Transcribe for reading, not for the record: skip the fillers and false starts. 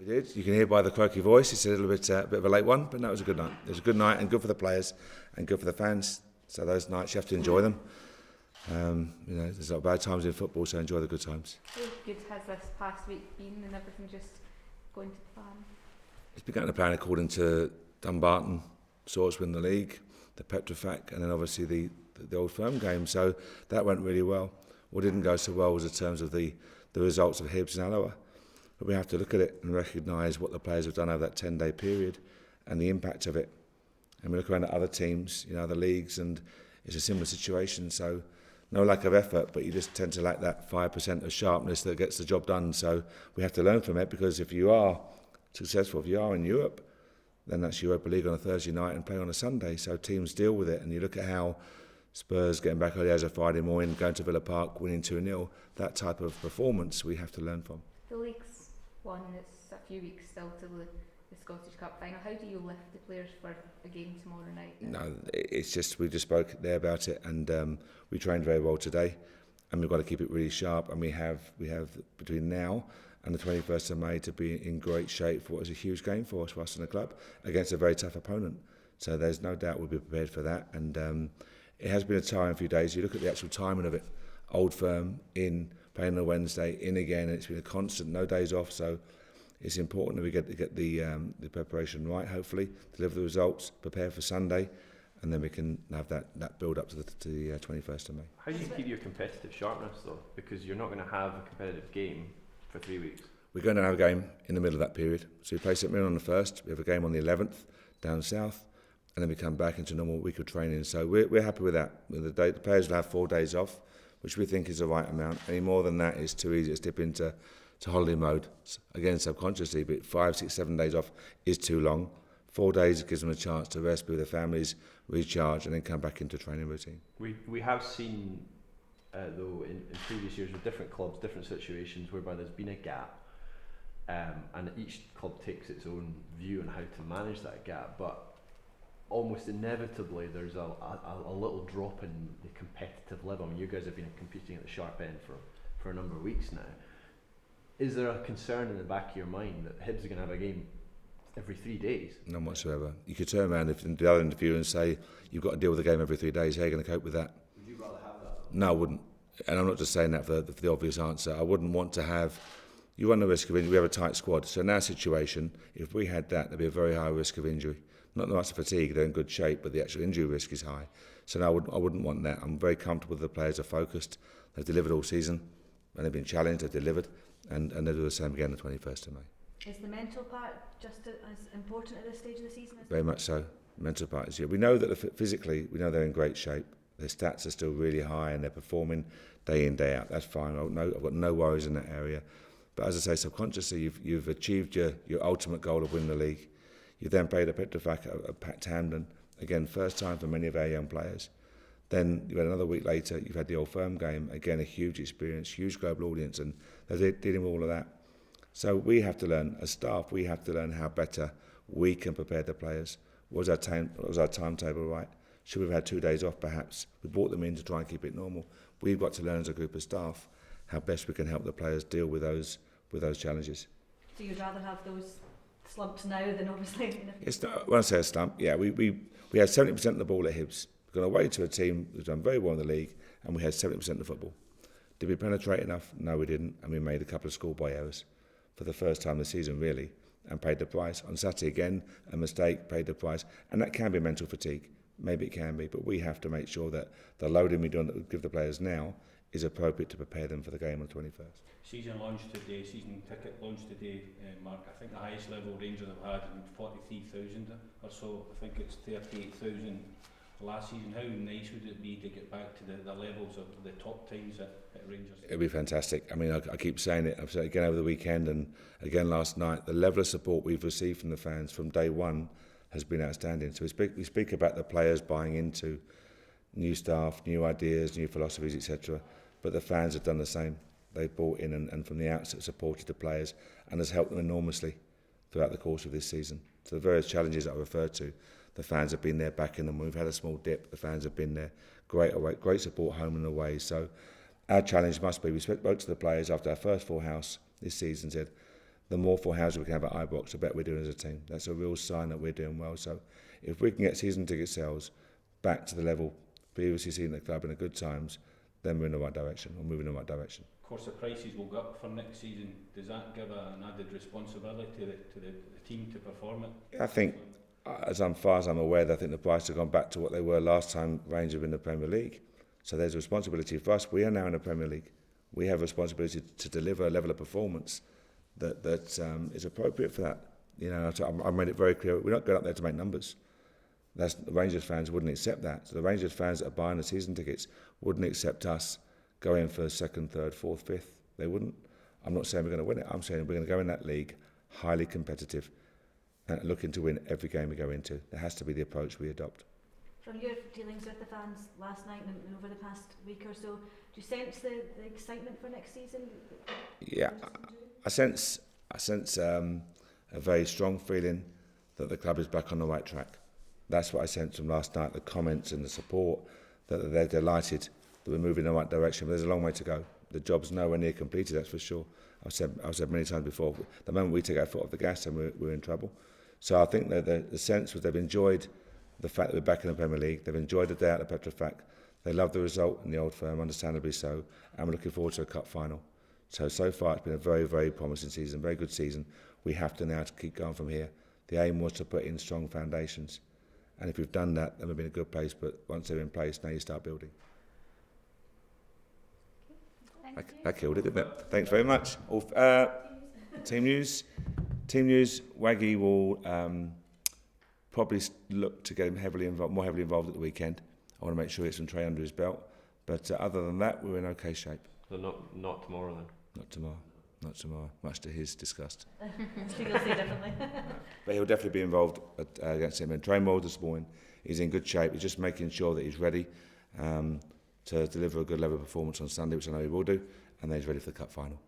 We did. You can hear by the croaky voice. It's a little bit of a late one, but no, it was a good night. It was a good night and good for the players and good for the fans. So those nights you have to enjoy them. There's not bad times in football, so enjoy the good times. How good has this past week been and everything just going to plan? It's been going to plan according to Dumbarton, Swords win the league, the Petrofac, and then obviously the Old Firm game. So that went really well. What didn't go so well was in terms of the results of Hibs and Alloa. But we have to look at it and recognise what the players have done over that 10-day period and the impact of it. And we look around at other teams, other leagues, and it's a similar situation. So no lack of effort, but you just tend to lack that 5% of sharpness that gets the job done. So we have to learn from it, because if you are successful, if you are in Europe, then that's Europa League on a Thursday night and playing on a Sunday. So teams deal with it. And you look at how Spurs getting back early as a Friday morning, going to Villa Park, winning 2-0, that type of performance we have to learn from. The league's won. It's a few weeks still till the Scottish Cup final. How do you lift the players for a game tomorrow night? No, it's just, we just spoke there about it, and we trained very well today, and we've got to keep it really sharp, and we have between now and the 21st of May to be in great shape for what is a huge game for us in the club against a very tough opponent. So there's no doubt we'll be prepared for that, and it has been a tiring few days. You look at the actual timing of it. Old Firm in, playing on a Wednesday, in again, and it's been a constant, no days off. So it's important that we get the preparation right, hopefully, deliver the results, prepare for Sunday, and then we can have that build up to the 21st of May. How do you keep your competitive sharpness, though? Because you're not going to have a competitive game for 3 weeks. We're going to have a game in the middle of that period. So we play St Mirren on the 1st, we have a game on the 11th down south, and then we come back into a normal week of training. So we're happy with that. The players will have 4 days off, which we think is the right amount. Any more than that is too easy to dip into holiday mode. Again, subconsciously, but 5, 6, 7 days off is too long. 4 days gives them a chance to rest, be with their families, recharge, and then come back into training routine. We have seen, though, in previous years with different clubs, different situations whereby there's been a gap, and each club takes its own view on how to manage that gap, but almost inevitably there's a little drop in the competitive level. I mean, you guys have been competing at the sharp end for a number of weeks now. Is there a concern in the back of your mind that Hibs are going to have a game every 3 days? None whatsoever. You could turn around in the other interview and say, you've got to deal with the game every 3 days. How are you going to cope with that? Would you rather have that? No, I wouldn't. And I'm not just saying that for the obvious answer. I wouldn't want to have... You run the risk of injury. We have a tight squad. So in our situation, if we had that, there'd be a very high risk of injury. Not the much of fatigue, they're in good shape, but the actual injury risk is high. So no, I wouldn't want that. I'm very comfortable that the players are focused. They've delivered all season. When they've been challenged, they've delivered. And they'll do the same again the 21st of May. Is the mental part just as important at this stage of the season? Very much so. Mental part is. We know that physically, we know they're in great shape. Their stats are still really high and they're performing day in, day out. That's fine. I've got no worries in that area. But as I say, subconsciously, you've achieved your ultimate goal of winning the league. You then played a Petrofac at Tamden. Again, first time for many of our young players. Then you had another week later, you've had the Old Firm game. Again, a huge experience, huge global audience, and they're dealing with all of that. So we have to learn, as staff, we have to learn how better we can prepare the players. Was our timetable right? Should we have had 2 days off, perhaps? We brought them in to try and keep it normal. We've got to learn as a group of staff how best we can help the players deal with those challenges. So you'd rather have those slumps now than obviously... It's not, when I say a slump, yeah, we had 70% of the ball at Hibs. We've gone away to a team who's done very well in the league, and we had 70% of the football. Did we penetrate enough? No, we didn't, and we made a couple of schoolboy errors for the first time this season, really, and paid the price. On Saturday, again, a mistake, paid the price, and that can be mental fatigue. Maybe it can be, but we have to make sure that the loading we give the players now is appropriate to prepare them for the game on the 21st. Season ticket launched today, Mark. I think the highest level Rangers have had in 43,000 or so. I think it's 38,000 last season. How nice would it be to get back to the levels of the top teams at Rangers? It'd be fantastic. I mean, I keep saying it. I've said it again over the weekend and again last night. The level of support we've received from the fans from day one has been outstanding. So we speak about the players buying into new staff, new ideas, new philosophies, etc. But the fans have done the same. They've bought in and from the outset supported the players and has helped them enormously throughout the course of this season. So the various challenges that I referred to, the fans have been there backing them. When we've had a small dip, the fans have been there. Great support home and away. So our challenge must be, we spoke to the players after our first full house this season, said the more full houses we can have at Ibrox, the better we're doing as a team. That's a real sign that we're doing well. So if we can get season ticket sales back to the level previously seen at the club in the good times, then we're in the right direction, or moving in the right direction. Of course, the prices will go up for next season. Does that give an added responsibility to the team to perform it? I think, as far as I'm aware, I think the prices have gone back to what they were last time Rangers were in the Premier League. So there's a responsibility for us. We are now in the Premier League. We have a responsibility to deliver a level of performance that is appropriate for that. You know, I made it very clear. We're not going up there to make numbers. The Rangers fans wouldn't accept that. So the Rangers fans that are buying the season tickets wouldn't accept us going for second, third, fourth, fifth. They wouldn't. I'm not saying we're going to win it. I'm saying we're going to go in that league highly competitive and looking to win every game we go into. There has to be the approach we adopt. From your dealings with the fans last night and over the past week or so, do you sense the excitement for next season? Yeah, I sense a very strong feeling that the club is back on the right track. That's what I sensed from last night, the comments and the support, that they're delighted that we're moving in the right direction. But there's a long way to go. The job's nowhere near completed, that's for sure. I've said many times before, the moment we take our foot off the gas, then we're in trouble. So I think that the sense was they've enjoyed the fact that we're back in the Premier League. They've enjoyed the day out at Petrofac. They love the result in the Old Firm, understandably so, and we're looking forward to a cup final. So far it's been a very, very promising season, very good season. We have to now keep going from here. The aim was to put in strong foundations, and if we've done that, then we've been in a good place. But once they're in place, now you start building. That killed it, didn't it? Thanks very much. Team news. Waggy will probably look to get him more heavily involved at the weekend. I want to make sure he gets some tray under his belt. But other than that, we're in okay shape. So not tomorrow then? Not tomorrow, much to his disgust. He'll say differently. But he'll definitely be involved against him. In train mode this morning, he's in good shape. He's just making sure that he's ready to deliver a good level of performance on Sunday, which I know he will do, and then he's ready for the cup final.